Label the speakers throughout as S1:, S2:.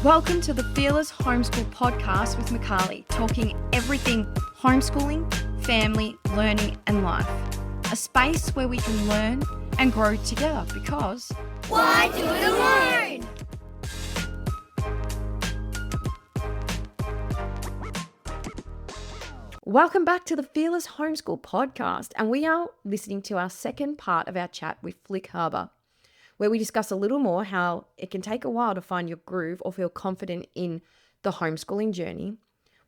S1: Welcome to the Fearless Homeschool podcast with Macaulay, talking everything homeschooling, family, learning and life. A space where we can learn and grow together because
S2: why do it alone?
S1: Welcome back to the Fearless Homeschool podcast, and we are listening to our second part of our chat with Felicity Harber, where we discuss a little more how it can take a while to find your groove or feel confident in the homeschooling journey,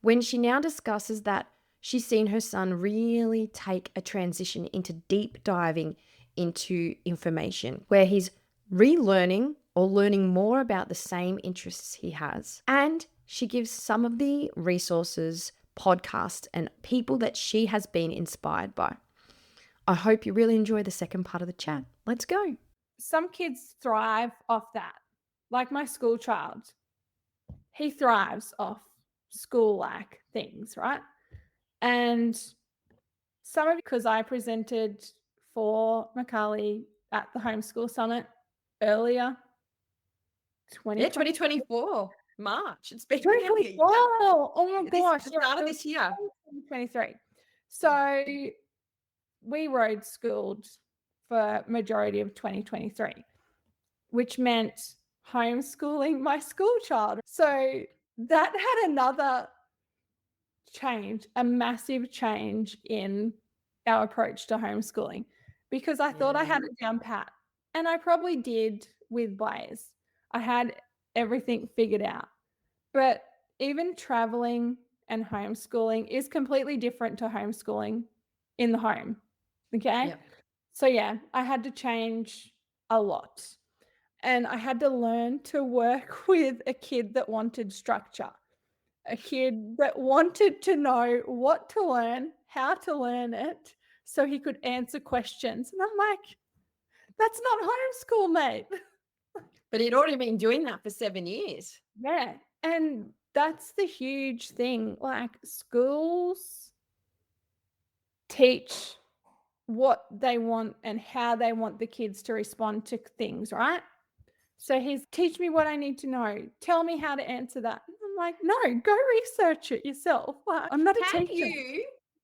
S1: when she now discusses that she's seen her son really take a transition into deep diving into information, where he's relearning or learning more about the same interests he has. And she gives some of the resources, podcasts, and people that she has been inspired by. I hope you really enjoy the second part of the chat. Let's go.
S3: Some kids thrive off that. Like my school child, he thrives off school-like things, right? And some of it because I presented for Macaulay at the Homeschool Summit earlier.
S1: 2024, March. It's been
S3: 2024. Oh my gosh.
S1: Start of this year.
S3: 2023. So we road schooled for majority of 2023, which meant homeschooling my school child. So that had another change, a massive change in our approach to homeschooling, because I thought I had it down pat, and I probably did with Blaze. I had everything figured out, but even traveling and homeschooling is completely different to homeschooling in the home. Okay.
S1: Yep.
S3: So yeah, I had to change a lot, and I had to learn to work with a kid that wanted structure, a kid that wanted to know what to learn, how to learn it, so he could answer questions. And I'm like, that's not homeschool, mate.
S1: But he'd already been doing that for 7 years.
S3: Yeah. And that's the huge thing. Like, schools teach what they want and how they want the kids to respond to things, right? So he's teach me what I need to know. Tell me how to answer that. And I'm like, no, go research it yourself. Like, I'm not a teacher.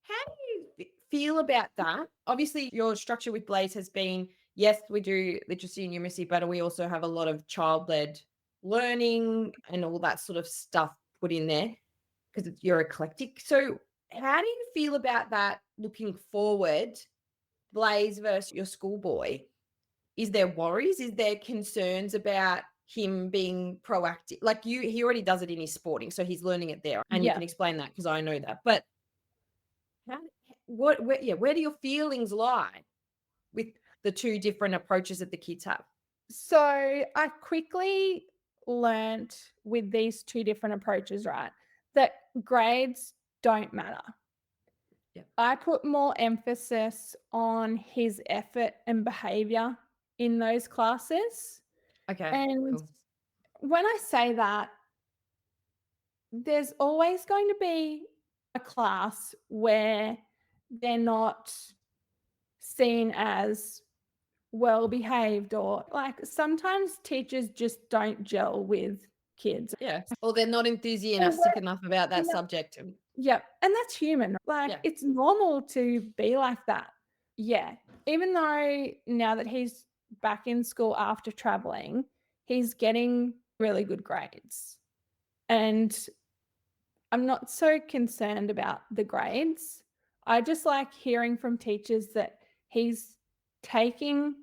S1: How do you feel about that? Obviously, your structure with Blaze has been, yes, we do literacy and numeracy, but we also have a lot of child-led learning and all that sort of stuff put in there because you're eclectic. So how do you feel about that looking forward, Blaze versus your schoolboy? Is there worries? Is there concerns about him being proactive? Like he already does it in his sporting, so he's learning it there. And you can explain that because I know that. But where do your feelings lie with the two different approaches that the kids have?
S3: So I quickly learned with these two different approaches, right, that grades don't matter.
S1: Yeah.
S3: I put more emphasis on his effort and behavior in those classes.
S1: Okay.
S3: And
S1: cool.
S3: when I say that, there's always going to be a class where they're not seen as well behaved, or like sometimes teachers just don't gel with kids.
S1: Yeah. Or they're not enthusiastic enough about that subject.
S3: Yeah. And that's human. Like it's normal to be like that. Yeah. Even though now that he's back in school after traveling, he's getting really good grades. And I'm not so concerned about the grades. I just like hearing from teachers that he's taking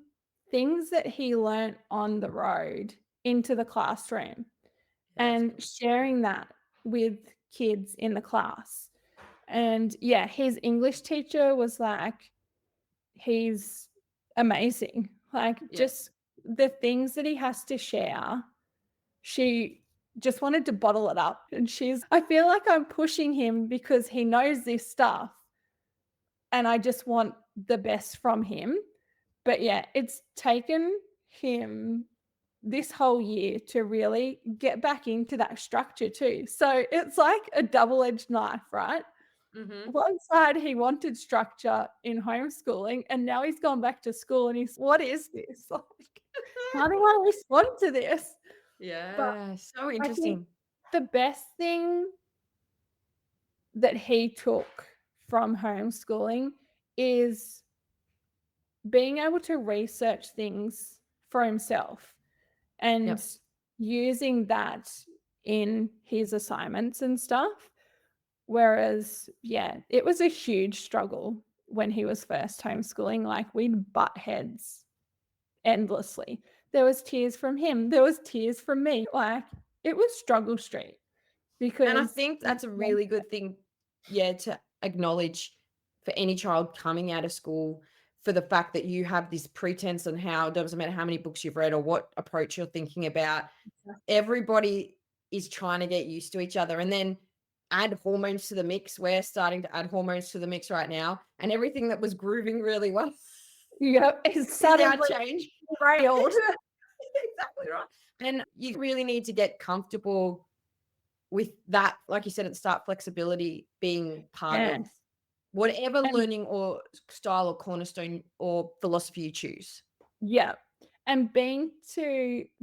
S3: things that he learnt on the road into the classroom and sharing that with kids in the class. And yeah, his English teacher was like, he's amazing. Like just the things that he has to share, she just wanted to bottle it up. And I feel like I'm pushing him because he knows this stuff and I just want the best from him. But yeah, it's taken him this whole year to really get back into that structure too. So it's like a double-edged knife, right? Mm-hmm. One side he wanted structure in homeschooling, and now he's gone back to school and what is this? Like, how do I respond to this? But
S1: Yeah, so
S3: I think
S1: interesting.
S3: the best thing that he took from homeschooling is being able to research things for himself and
S1: Yep.
S3: using that in his assignments and stuff. Whereas, yeah, it was a huge struggle when he was first homeschooling. Like, we'd butt heads endlessly. There was tears from him, there was tears from me. Like, it was struggle street
S1: And I
S3: because
S1: think that's a really good thing, yeah, to acknowledge for any child coming out of school, for the fact that you have this pretense on how it doesn't matter how many books you've read or what approach you're thinking about. Everybody is trying to get used to each other, and then add hormones to the mix. We're starting to add hormones to the mix right now, and everything that was grooving really well
S3: yep, it's
S1: is now
S3: suddenly
S1: changed.
S3: railed.
S1: Exactly right. And you really need to get comfortable with that, like you said at the start, flexibility being part of
S3: Yes.
S1: whatever
S3: And
S1: learning or style or cornerstone or philosophy you choose.
S3: yeah. And being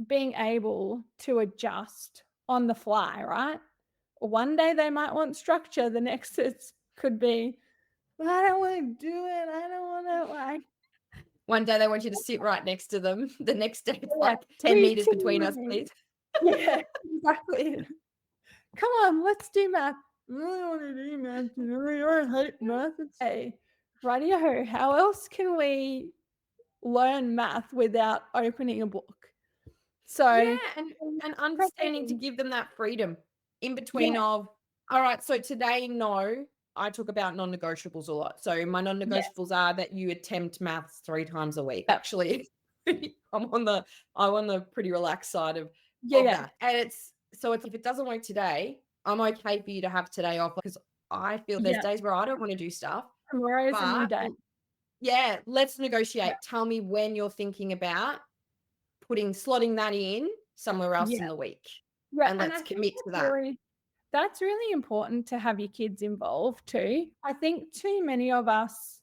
S3: able to adjust on the fly, right? One day they might want structure, the next it could be, "Well, I don't want to do it. I don't want to like."
S1: One day they want you to sit right next to them. The next day it's
S3: Yeah,
S1: like 10
S3: read
S1: meters
S3: to
S1: between us,
S3: me.
S1: please.
S3: Yeah, exactly. Come on, let's do math. I really want to do math. You know, I hate math. It's hey, rightio. How else can we learn math without opening a book?
S1: Yeah,
S3: So,
S1: and understanding to
S3: prepping.
S1: give them that freedom in between
S3: Yeah,
S1: of, all right, so today, no, I talk about non-negotiables a lot. So my
S3: yeah,
S1: non-negotiables are that you attempt maths 3 times a week.
S3: yeah,
S1: Actually, I'm on the pretty relaxed side
S3: yeah,
S1: of
S3: yeah,
S1: that. And it's if it doesn't work today, I'm okay for you to have today off because I feel there's
S3: yeah.
S1: days where I don't want to do stuff,
S3: Tomorrow's a new
S1: but
S3: day.
S1: yeah, let's
S3: Yeah,
S1: negotiate. Tell me when you're thinking about slotting that in somewhere else in
S3: yeah,
S1: the week,
S3: yeah.
S1: and
S3: And
S1: let's
S3: I think
S1: commit to that.
S3: that's really important to have your kids involved too. I think too many of us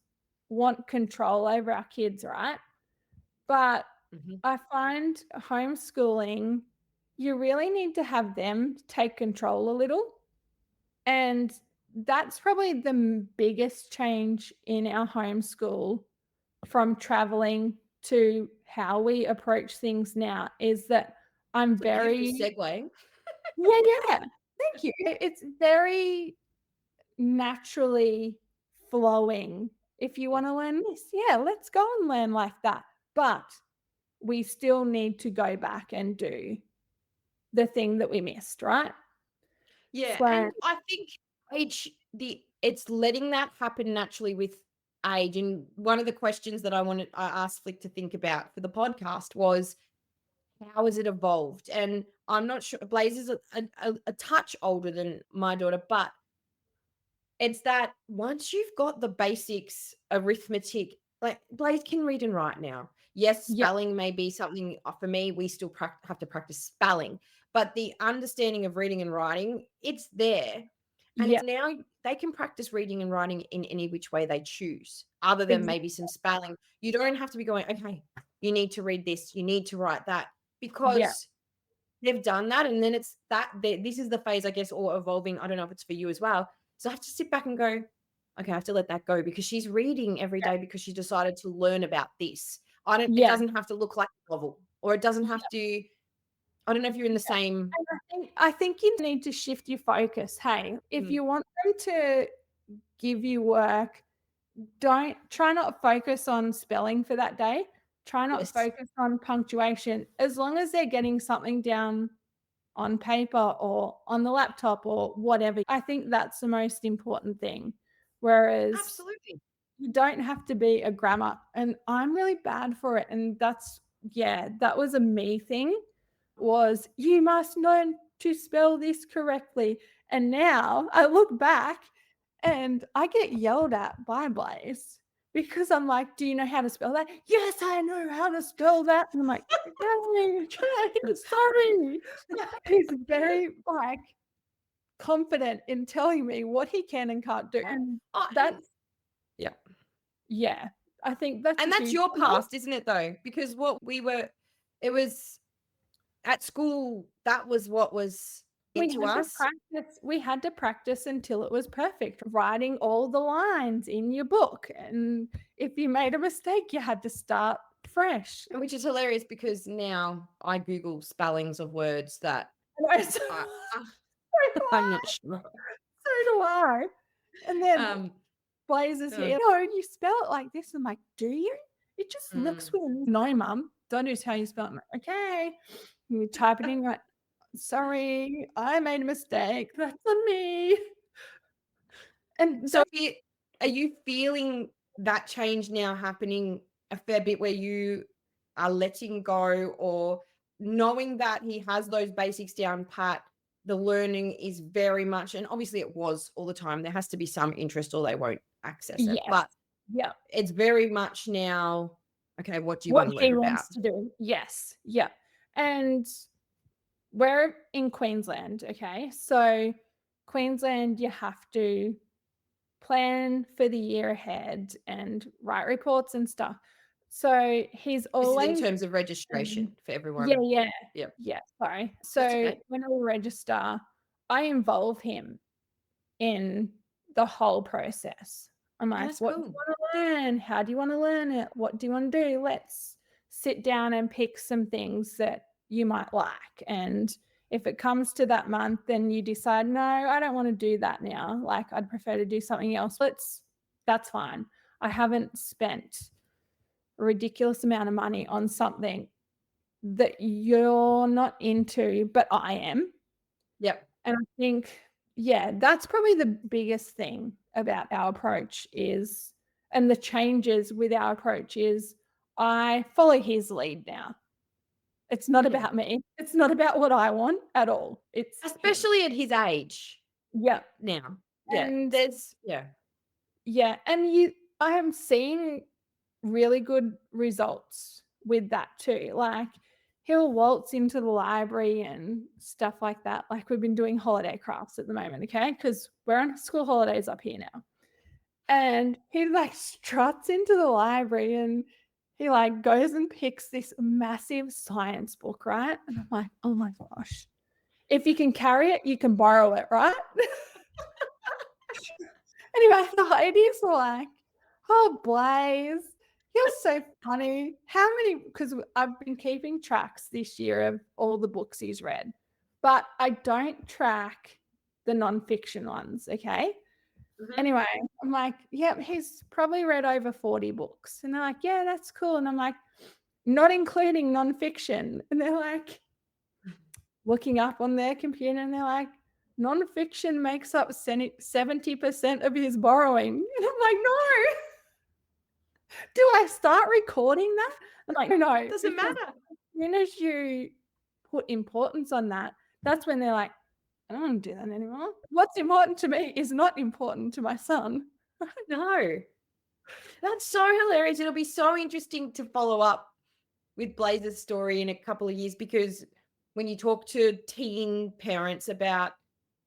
S3: want control over our kids, right? But
S1: Mhm.
S3: I find homeschooling, you really need to have them take control a little. And that's probably the biggest change in our homeschool from traveling to how we approach things now is that I'm
S1: It's a beautiful
S3: very,
S1: segue.
S3: yeah, yeah. Thank you. It's very naturally flowing. If you
S1: Yeah.
S3: want to learn this, yeah, let's go and learn like that. But we still need to go back and do the thing that we missed, right?
S1: Yeah,
S3: So,
S1: and I think it's letting that happen naturally with age, and one of the questions that I asked Flick to think about for the podcast was, how has it evolved? And I'm not sure Blaze is a touch older than my daughter, but it's that once you've got the basics, arithmetic, like Blaze can read and write now. Yes,
S3: yeah,
S1: spelling may be something for me, we still have to practice spelling, but the understanding of reading and writing, it's there. And
S3: yeah,
S1: it's now they can practice reading and writing in any which way they choose, other than maybe
S3: exactly.
S1: some spelling. You don't have to be going, okay, you need to read this, you need to write that,
S3: Yeah,
S1: because they've done that, and then it's that this is the phase, I guess, or evolving. I don't know if it's for you as well. So I have to sit back and go, okay, I have to let that go because she's reading every day because she decided to learn about this. I don't. It
S3: yeah,
S1: doesn't have to look like a novel, or it doesn't have
S3: yeah.
S1: to. I don't know if you're in the same.
S3: And I think you need to shift your focus. Hey, if
S1: Mm,
S3: you want them to give you work, don't try not focus on spelling for that day. Try not
S1: yes,
S3: focus on punctuation. As long as they're getting something down on paper or on the laptop or whatever, I think that's the most important thing. Whereas
S1: absolutely.
S3: you don't have to be a grammar, and I'm really bad for it, and that's yeah, that was a me thing, was you must learn to spell this correctly, and now I look back and I get yelled at by Blaze because I'm like, "Do you know how to spell that?" "Yes, I know how to spell that." And I'm like, "Okay, okay, sorry." He's very, like, confident in telling me what he can and can't do, and
S1: Oh, and
S3: that's
S1: yeah,
S3: yeah, I think that's a
S1: and that's
S3: huge
S1: your
S3: and also
S1: past, isn't it? Though, because what we were, it was at school, that was what was into us.
S3: We had to practice until it was perfect, writing all the lines in your book. And if you made a mistake, you had to start fresh.
S1: Which is hilarious because now I Google spellings of words that
S3: So
S1: I,
S3: do
S1: I'm
S3: I.
S1: not sure.
S3: So do I. And then Blaze is here. No, you spell it like this. I'm like, do you? It just looks weird. No, Mum. Don't just how you spell it. Like, okay. You type it in right. Sorry, I made a mistake. That's on me. And
S1: so are you feeling that change now happening a fair bit where you are letting go or knowing that he has those basics down pat, the learning is very much, and obviously it was all the time, there has to be some interest or they won't access it.
S3: yes.
S1: But
S3: Yeah.
S1: it's very much now, okay, what do you
S3: What
S1: want to
S3: he
S1: learn about?
S3: wants to do. Yes. Yeah. And we're in Queensland, okay? So Queensland, you have to plan for the year ahead and write reports and stuff. So he's
S1: This is
S3: always
S1: in terms of registration for everyone.
S3: yeah.
S1: Yep.
S3: Yeah, sorry.
S1: That's
S3: So
S1: okay.
S3: when I register, I involve him in the whole process. I'm like,
S1: That's
S3: what do you
S1: cool.
S3: want to learn? How do you want to learn it? What do you want to do? Let's sit down and pick some things that you might like. And if it comes to that month, then you decide, no, I don't want to do that now. Like, I'd prefer to do something else. That's fine. I haven't spent a ridiculous amount of money on something that you're not into, but I am.
S1: Yep.
S3: And I think, yeah, that's probably the biggest thing about our approach is, and the changes with our approach is I follow his lead now. It's not about me. It's not about what I want at all. It's him.
S1: Especially at his age
S3: Yeah.
S1: now. Yeah.
S3: And
S1: yeah.
S3: And I am seeing really good results with that too. Like, he'll waltz into the library and stuff like that. Like, we've been doing holiday crafts at the moment, okay? Because we're on school holidays up here now. And he like struts into the library and he like goes and picks this massive science book, right? And I'm like, oh my gosh. If you can carry it, you can borrow it, right? Anyway, the ladies were like, oh, Blaze, you're so funny. How many, because I've been keeping tracks this year of all the books he's read, but I don't track the nonfiction ones, okay? Anyway, I'm like, yep, he's probably read over 40 books. And they're like, yeah, that's cool. And I'm like, not including nonfiction. And they're like, looking up on their computer and they're like, nonfiction makes up 70% of his borrowing. And I'm like, no. Do I start recording that? I'm like, no.
S1: Doesn't matter.
S3: As soon as you put importance on that, that's when they're like, I don't want to do that anymore. What's important to me is not important to my son.
S1: No. That's so hilarious. It'll be so interesting to follow up with Blaze's story in a couple of years, because when you talk to teen parents about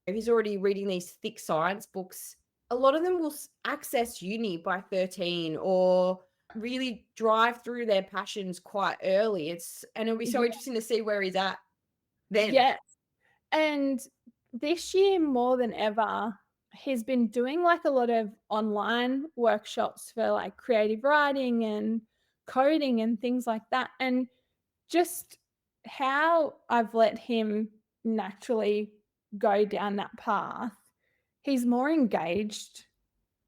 S1: if he's already reading these thick science books, a lot of them will access uni by 13 or really drive through their passions quite early. And it'll be so interesting to see where he's at then.
S3: Yes. And this year more than ever, he's been doing like a lot of online workshops for like creative writing and coding and things like that. And just how I've let him naturally go down that path, he's more engaged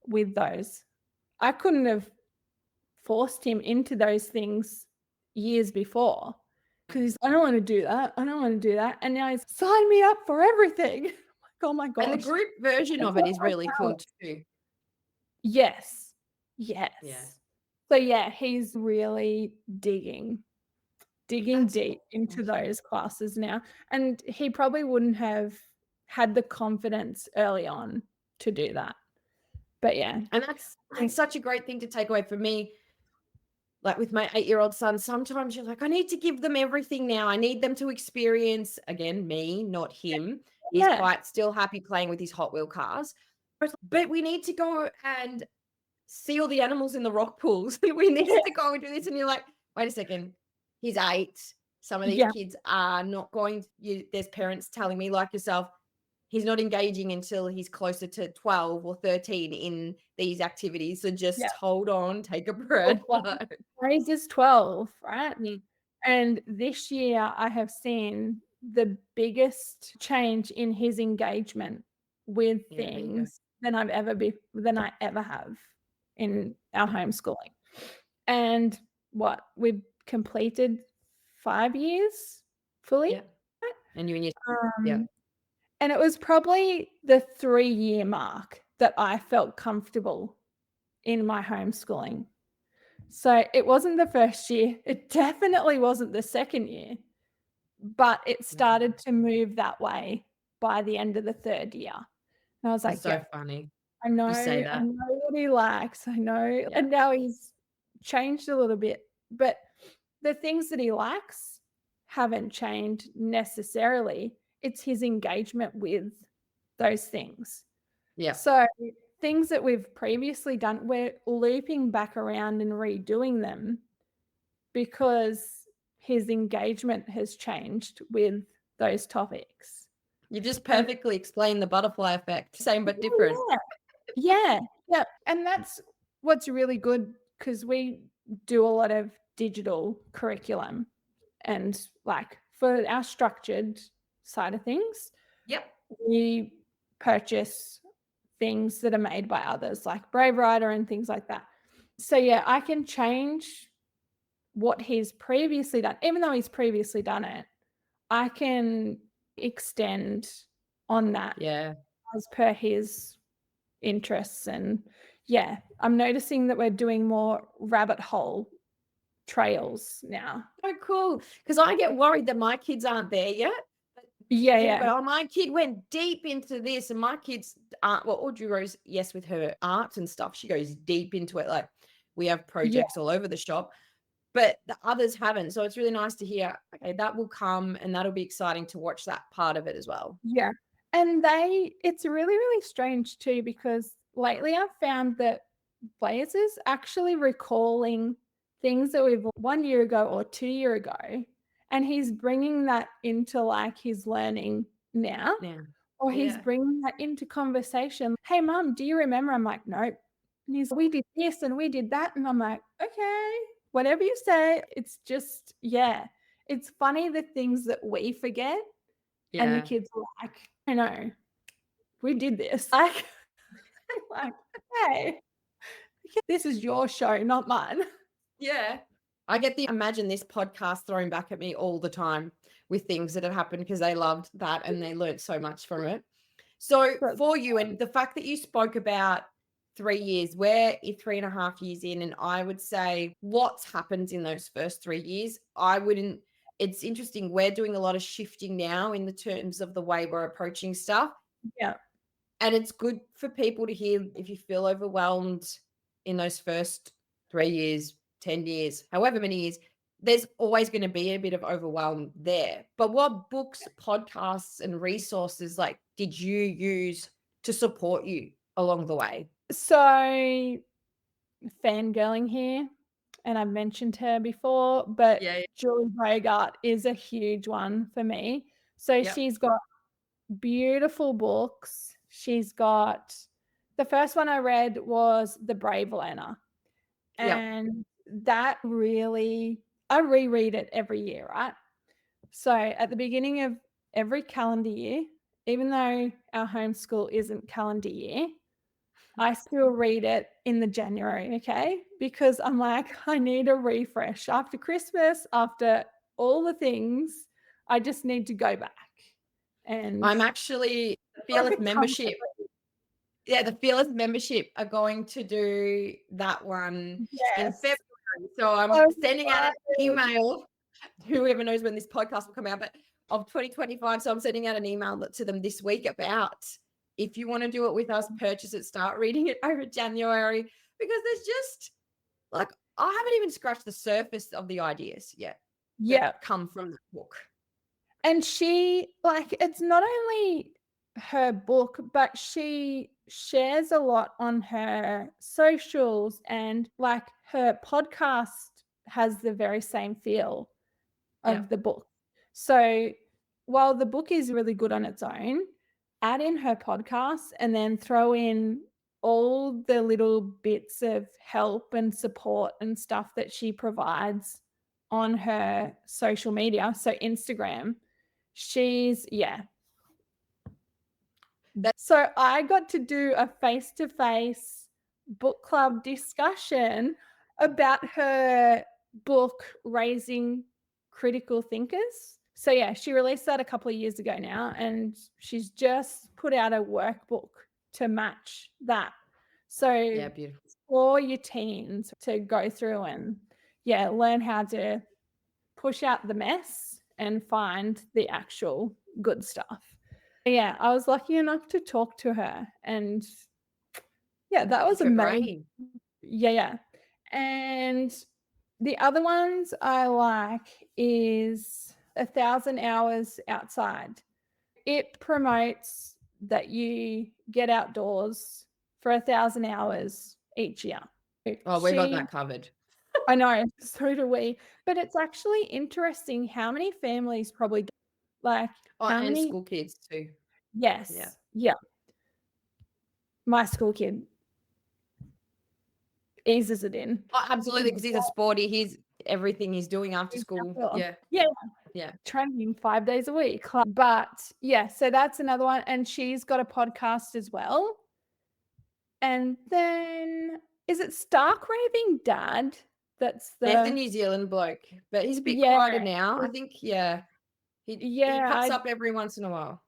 S3: with those. I couldn't have forced him into those things years before because I don't want to do that. I don't want to do that. And now he's signed me up for everything. Like, oh my gosh.
S1: And the group version of it is really cool too.
S3: Yes.
S1: Yeah.
S3: So yeah, he's really digging deep into those classes now. And he probably wouldn't have had the confidence early on to do that. But yeah.
S1: And that's such a great thing to take away for me. Like with my 8-year-old son, sometimes you're like, I need to give them everything now. I need them to experience, again, me, not him. He's quite still happy playing with his Hot Wheel cars. But we need to go and see all the animals in the rock pools. We need to go and do this. And you're like, wait a second. He's 8. some of these
S3: Yeah.
S1: kids are not going, there's parents telling me like yourself, he's not engaging until he's closer to 12 or 13 in these activities. So
S3: Yeah.
S1: just hold on, take a
S3: Well,
S1: breath.
S3: Grace is 12, right?
S1: Mm,
S3: And this year I have seen the biggest change in his engagement with
S1: yeah, there you go.
S3: things than I ever have in our homeschooling. And what we've completed 5 years fully.
S1: Yeah. And you and your, yeah.
S3: Um, and it was probably the 3-year mark that I felt comfortable in my homeschooling. So it wasn't the first year. It definitely wasn't the second year, but it started to move that way by the end of the 3rd year. And I was
S1: It's
S3: like,
S1: so
S3: "Yep,
S1: funny
S3: I
S1: you say that.
S3: know what he likes. I know."
S1: Yeah.
S3: And now he's changed a little bit, but the things that he likes haven't changed necessarily. It's his engagement with those things.
S1: Yeah.
S3: So things that we've previously done, we're looping back around and redoing them because his engagement has changed with those topics.
S1: You just
S3: And
S1: perfectly explained the butterfly effect. Same but different.
S3: yeah, yeah, yeah. And that's what's really good because we do a lot of digital curriculum and like for our structured side of things,
S1: Yep.
S3: we purchase things that are made by others like Brave Writer and things like that. So yeah, I can change what he's previously done. Even though he's previously done it, I can extend on that
S1: Yeah.
S3: as per his interests. And yeah, I'm noticing that we're doing more rabbit hole trails now.
S1: Oh, cool. Because I get worried that my kids aren't there yet.
S3: Yeah,
S1: Think
S3: yeah,
S1: about, oh, my kid went deep into this, and my kids aren't. Well, Audrey Rose, yes, with her art and stuff, she goes deep into it. Like we have
S3: yeah,
S1: projects all over the shop, but the others haven't. So it's really nice to hear, okay, that will come and that'll be exciting to watch that part of it as well.
S3: yeah. And it's really, really strange too, because lately I've found that Blaze is actually recalling things that we've 1 year ago or 2 year ago, and he's bringing that into like his learning now,
S1: Now,
S3: or he's
S1: yeah,
S3: bringing that into conversation. Hey, mum, do you remember? I'm like, nope. And he's, we did this and we did that, and I'm like, okay, whatever you say. It's just, yeah, it's funny the things that we forget, and the
S1: yeah,
S3: kids are like, I know, we did this. Like, hey, this is your show, not mine.
S1: yeah. I get the imagine this podcast thrown back at me all the time with things that have happened because they loved that and they learned so much from it. So
S3: But
S1: for you, and the fact that you spoke about 3 years, we're 3.5 years in, and I would say what's happened in those first 3 years, I wouldn't, it's interesting. We're doing a lot of shifting now in the terms of the way we're approaching stuff.
S3: yeah,
S1: And it's good for people to hear if you feel overwhelmed in those first 3 years, 10 years, however many years, there's always going to be a bit of overwhelm there. But what books, podcasts, and resources like did you use to support you along the way?
S3: so fangirling here, and I've mentioned her before, but
S1: Yeah.
S3: Julie Bogart is a huge one for me. So
S1: Yep.
S3: she's got beautiful books. She's got the first one I read was The Brave Learner,
S1: Yep.
S3: and that really I reread it every year, right? So at the beginning of every calendar year, even though our homeschool isn't calendar year, I still read it in the January, okay? Because I'm like, I need a refresh after Christmas, after all the things. I just need to go back and
S1: I'm actually the
S3: like
S1: Fearless
S3: a comfort.
S1: membership. Yeah, the Fearless membership are going to do that one in
S3: Yes.
S1: February. So I'm
S3: So
S1: sending out an
S3: excited.
S1: email. Whoever knows when this podcast will come out, but of 2025. So I'm sending out an email to them this week about if you want to do it with us, purchase it, start reading it over January, because there's just like, I haven't even scratched the surface of the ideas yet
S3: Yeah.
S1: that come from that book.
S3: And she, like, it's not only her book, but she shares a lot on her socials, and like her podcast has the very same feel. of the book. So while the book is really good on its own, add in her podcast and then throw in all the little bits of help and support and stuff that she provides on her social media. So Instagram, she's, so I got to do a face-to-face book club discussion about her book, Raising Critical Thinkers. So yeah, she released that a couple of years ago now, and she's just put out a workbook to match that. So
S1: beautiful.
S3: for your teens to go through and learn how to push out the mess and find the actual good stuff. Yeah, I was lucky enough to talk to her, and that was amazing. Yeah. And the other ones I like is 1,000 Hours Outside. It promotes that you get outdoors for 1,000 hours each year.
S1: Oh, we got that covered.
S3: I know, so do we. But it's actually interesting how many families probably how
S1: and
S3: many
S1: school kids too.
S3: Yes. Yeah. My school kid eases it in.
S1: Oh, absolutely, because he's a sporty. He's everything he's doing after school. Yeah.
S3: Training 5 days a week. But so that's another one. And she's got a podcast as well. And then is it Stark Raving Dad? That's
S1: the New Zealand bloke, but he's a bit quieter now. I think he pops up every once in a while.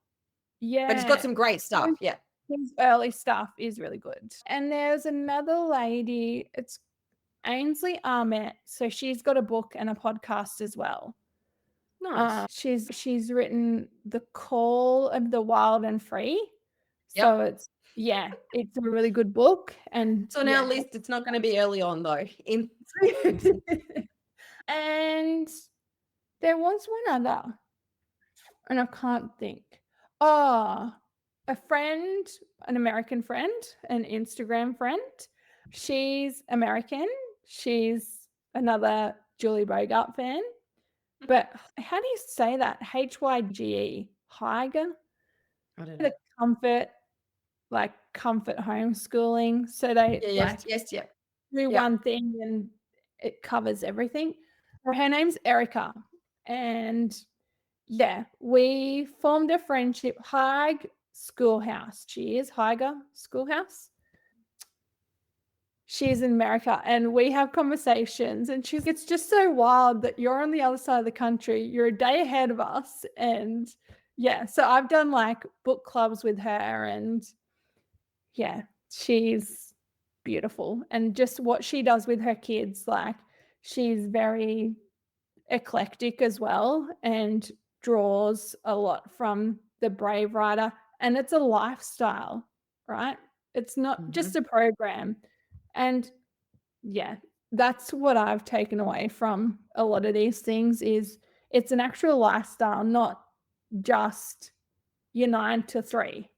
S1: But he's got some great stuff. Yeah.
S3: His early stuff is really good. And there's another lady, it's Ainsley Armett. So she's got a book and a podcast as well.
S1: Nice.
S3: She's written The Call of the Wild and Free. So it's a really good book. And
S1: it's on our list. It's not going to be early on though.
S3: And there was one other, and I can't think. Oh, a friend, an American friend, an Instagram friend. She's American. She's another Julie Bogart fan. But how do you say that? Hyge. Hyger?
S1: I don't know.
S3: The comfort homeschooling. So they do one thing and it covers everything. Her name's Erica. And we formed a friendship. Hyge Schoolhouse. She is Hyger Schoolhouse. She's in America, and we have conversations, and she's, it's just so wild that you're on the other side of the country. You're a day ahead of us. And so I've done book clubs with her, and she's beautiful. And just what she does with her kids, she's very eclectic as well and draws a lot from the Brave Writer, and it's a lifestyle, right? It's not just a program. And that's what I've taken away from a lot of these things is it's an actual lifestyle, not just your 9 to 3.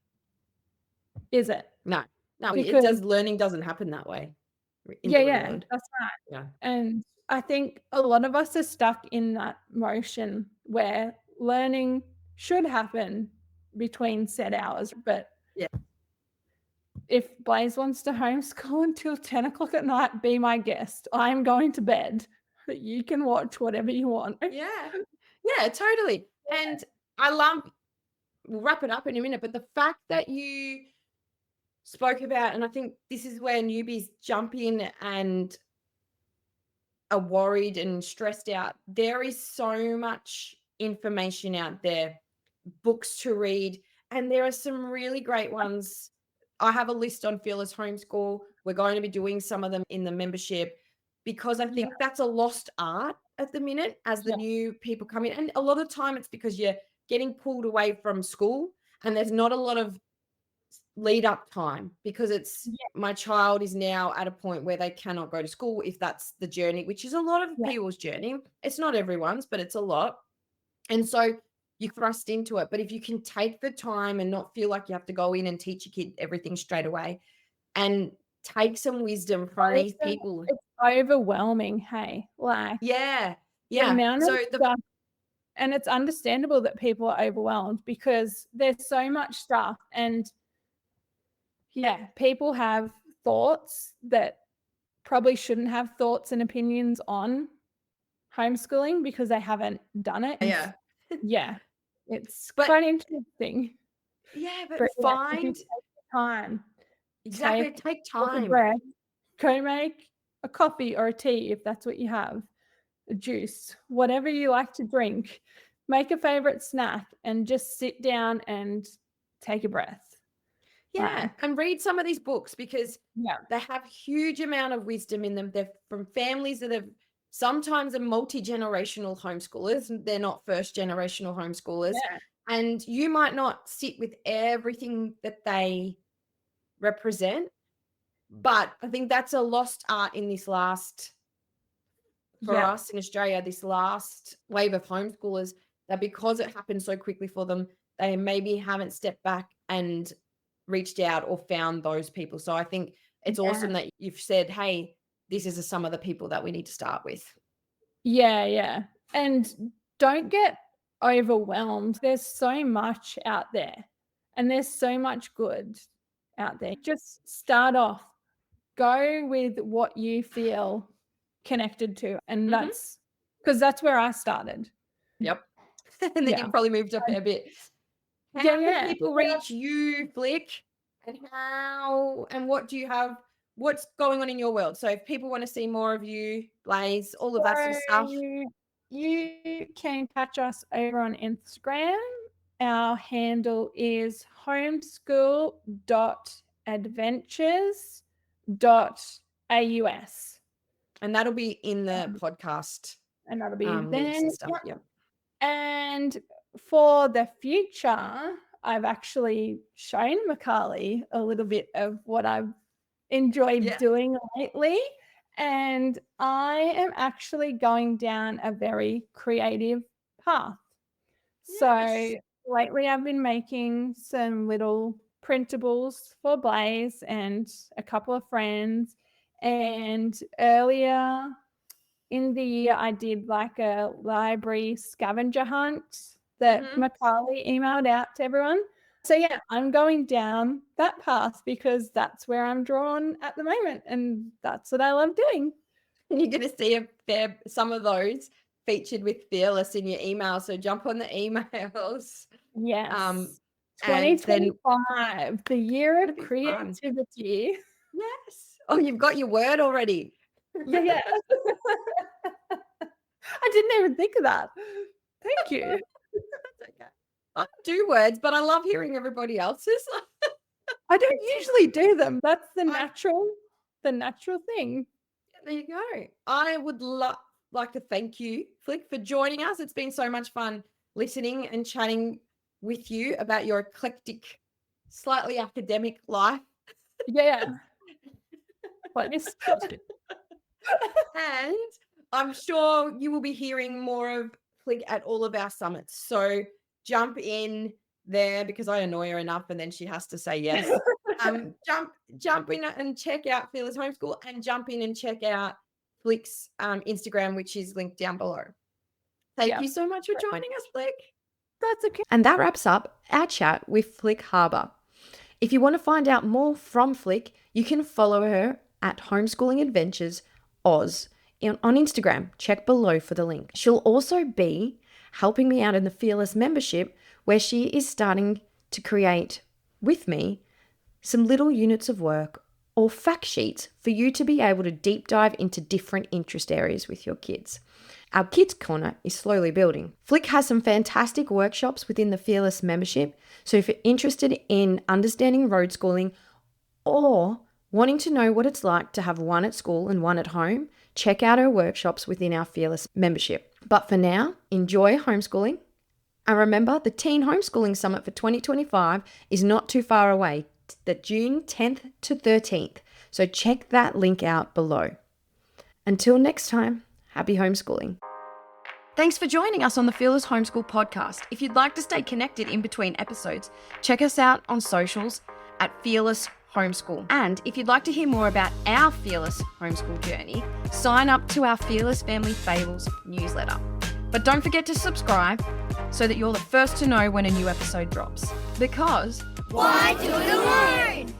S3: Is it?
S1: No, because learning doesn't happen that way.
S3: That's right.
S1: Yeah.
S3: And I think a lot of us are stuck in that motion where learning should happen between set hours. But if Blaze wants to homeschool until 10 o'clock at night, be my guest. I'm going to bed. You can watch whatever you want.
S1: Yeah, totally. And we'll wrap it up in a minute, but the fact that you spoke about, and I think this is where newbies jump in and are worried and stressed out. There is so much information out there, books to read, and there are some really great ones. I have a list on Fearless Homeschool. We're going to be doing some of them in the membership because I think that's a lost art at the minute as the new people come in. And a lot of time it's because you're getting pulled away from school and there's not a lot of lead up time because it's my child is now at a point where they cannot go to school if that's the journey, which is a lot of people's journey. It's not everyone's, but it's a lot. And so you thrust into it. But if you can take the time and not feel like you have to go in and teach your kid everything straight away and take some wisdom from these people.
S3: It's overwhelming, hey?
S1: The
S3: And it's understandable that people are overwhelmed because there's so much stuff. And yeah, people have thoughts that probably shouldn't have thoughts and opinions on homeschooling because they haven't done it.
S1: Yeah.
S3: Yeah. It's
S1: But-
S3: quite interesting.
S1: Yeah, but
S3: If you
S1: find
S3: take the time.
S1: exactly. Take
S3: Take a
S1: time.
S3: breath, go make a coffee or a tea if that's what you have, a juice, whatever you like to drink. Make a favorite snack and just sit down and take a breath.
S1: Yeah, and read some of these books because
S3: Yeah.
S1: they have huge amount of wisdom in them. They're from families that have sometimes are multi-generational homeschoolers. They're not first generational homeschoolers.
S3: Yeah.
S1: And you might not sit with everything that they represent, but I think that's a lost art in this last, for
S3: Yeah.
S1: us in Australia, this last wave of homeschoolers, that because it happened so quickly for them, they maybe haven't stepped back and reached out or found those people. So I think it's awesome that you've said, hey, this is some of the people that we need to start with.
S3: Yeah, yeah. And don't get overwhelmed. There's so much out there and there's so much good out there. Just start off. Go with what you feel connected to. And that's because that's where I started.
S1: Yep. And then you've probably moved up a bit. How can people reach you, Flick? And what do you have? What's going on in your world? So if people want to see more of you, Blaze, all of that sort of stuff.
S3: You can catch us over on Instagram. Our handle is homeschool.adventures.aus.
S1: And that'll be in the podcast.
S3: And that'll be
S1: links and stuff. Yeah.
S3: And for the future, I've actually shown Macaulay a little bit of what I've enjoyed doing lately. And I am actually going down a very creative path. So lately I've been making some little printables for Blaze and a couple of friends. And earlier in the year, I did like a library scavenger hunt that Macaulay emailed out to everyone. So yeah, I'm going down that path because that's where I'm drawn at the moment, and that's what I love doing.
S1: And you're going to see some of those featured with Fearless in your email. So jump on the emails.
S3: Yes. 2025, the year of creativity.
S1: Yes. Oh, you've got your word already.
S3: Yeah. I didn't even think of that. Thank you.
S1: That's okay. I do words, but I love hearing everybody else's.
S3: I don't usually do them. That's the natural thing.
S1: There you go. I would like to thank you, Flick, for joining us. It's been so much fun listening and chatting with you about your eclectic, slightly academic life.
S3: Yeah.
S1: And I'm sure you will be hearing more of Flick at all of our summits. So jump in there because I annoy her enough and then she has to say yes. Jump in and check out Fearless Homeschool and jump in and check out Flick's Instagram, which is linked down below. Thank you so much for joining us, Flick.
S3: That's okay.
S1: And that wraps up our chat with Flick Harber. If you want to find out more from Flick, you can follow her at Homeschooling Adventures Oz on Instagram. Check below for the link. She'll also be helping me out in the Fearless membership, where she is starting to create with me some little units of work or fact sheets for you to be able to deep dive into different interest areas with your kids. Our Kids Corner is slowly building. Flick has some fantastic workshops within the Fearless membership, so if you're interested in understanding road schooling or wanting to know what it's like to have one at school and one at home, check out our workshops within our Fearless membership. But for now, enjoy homeschooling. And remember, the Teen Homeschooling Summit for 2025 is not too far away, the June 10th to 13th. So check that link out below. Until next time, happy homeschooling. Thanks for joining us on the Fearless Homeschool podcast. If you'd like to stay connected in between episodes, check us out on socials at Fearless Homeschool. And if you'd like to hear more about our Fearless Homeschool journey, sign up to our Fearless Family Fables newsletter.
S4: But don't forget to subscribe so that you're the first to know when a new episode drops. Because
S2: Why do it alone?